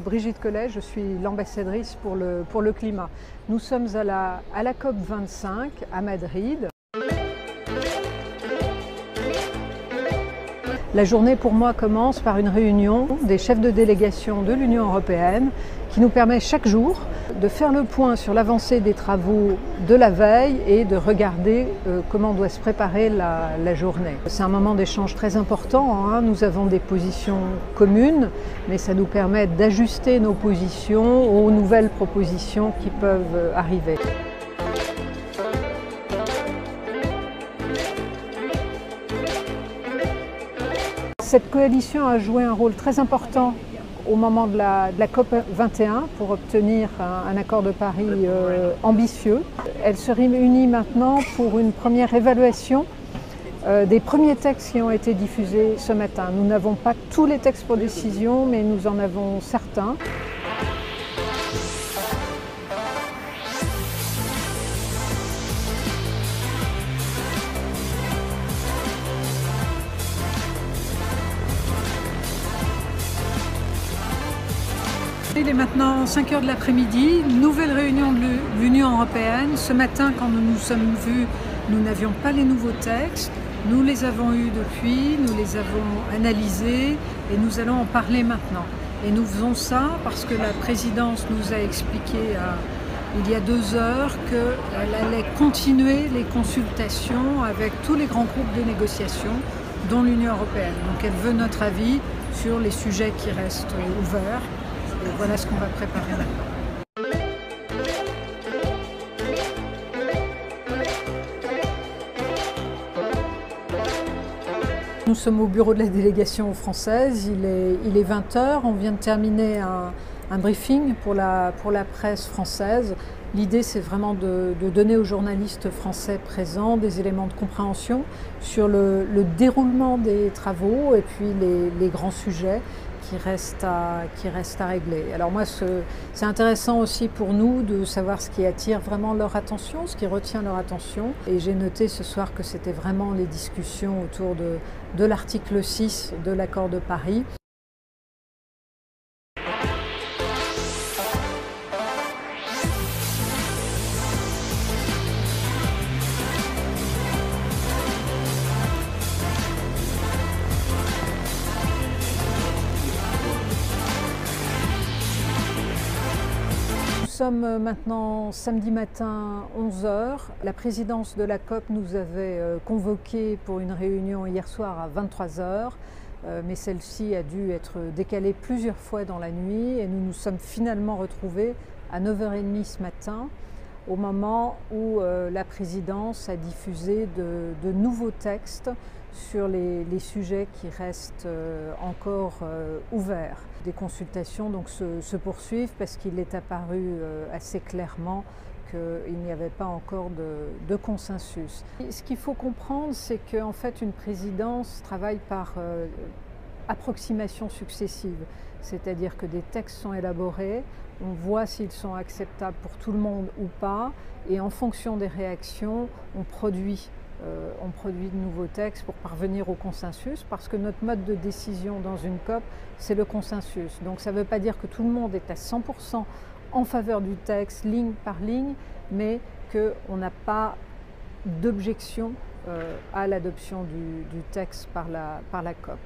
Brigitte Collet, je suis l'ambassadrice pour le climat. Nous sommes à la COP 25 à Madrid. La journée pour moi commence par une réunion des chefs de délégation de l'Union européenne qui nous permet chaque jour de faire le point sur l'avancée des travaux de la veille et de regarder comment doit se préparer la journée. C'est un moment d'échange très important, hein. Nous avons des positions communes, mais ça nous permet d'ajuster nos positions aux nouvelles propositions qui peuvent arriver. Cette coalition a joué un rôle très important au moment de la COP 21 pour obtenir un accord de Paris ambitieux. Elle se réunit maintenant pour une première évaluation des premiers textes qui ont été diffusés ce matin. Nous n'avons pas tous les textes pour décision, mais nous en avons certains. Il est maintenant 5 h de l'après-midi, nouvelle réunion de l'Union européenne. Ce matin, quand nous nous sommes vus, nous n'avions pas les nouveaux textes. Nous les avons eus depuis, nous les avons analysés et nous allons en parler maintenant. Et nous faisons ça parce que la présidence nous a expliqué il y a 2 heures qu'elle allait continuer les consultations avec tous les grands groupes de négociation, dont l'Union européenne. Donc elle veut notre avis sur les sujets qui restent ouverts. Et voilà ce qu'on va préparer maintenant. Nous sommes au bureau de la délégation française, il est 20 h, on vient de terminer un briefing pour la presse française. L'idée, c'est vraiment de donner aux journalistes français présents des éléments de compréhension sur le déroulement des travaux et puis les grands sujets qui restent à régler. Alors moi, c'est intéressant aussi pour nous de savoir ce qui attire vraiment leur attention, ce qui retient leur attention. Et j'ai noté ce soir que c'était vraiment les discussions autour de l'article 6 de l'accord de Paris. Nous sommes maintenant samedi matin 11 h. La présidence de la COP nous avait convoqués pour une réunion hier soir à 23 h, mais celle-ci a dû être décalée plusieurs fois dans la nuit et nous nous sommes finalement retrouvés à 9 h 30 ce matin, au moment où la présidence a diffusé de nouveaux textes sur les sujets qui restent encore ouverts. Des consultations donc se poursuivent parce qu'il est apparu assez clairement qu'il n'y avait pas encore de consensus. Ce qu'il faut comprendre, c'est qu'en fait une présidence travaille par approximations successives, c'est-à-dire que des textes sont élaborés, on voit s'ils sont acceptables pour tout le monde ou pas, et en fonction des réactions, on produit de nouveaux textes pour parvenir au consensus, parce que notre mode de décision dans une COP, c'est le consensus. Donc ça ne veut pas dire que tout le monde est à 100% en faveur du texte, ligne par ligne, mais qu'on n'a pas d'objection à l'adoption du texte par la COP.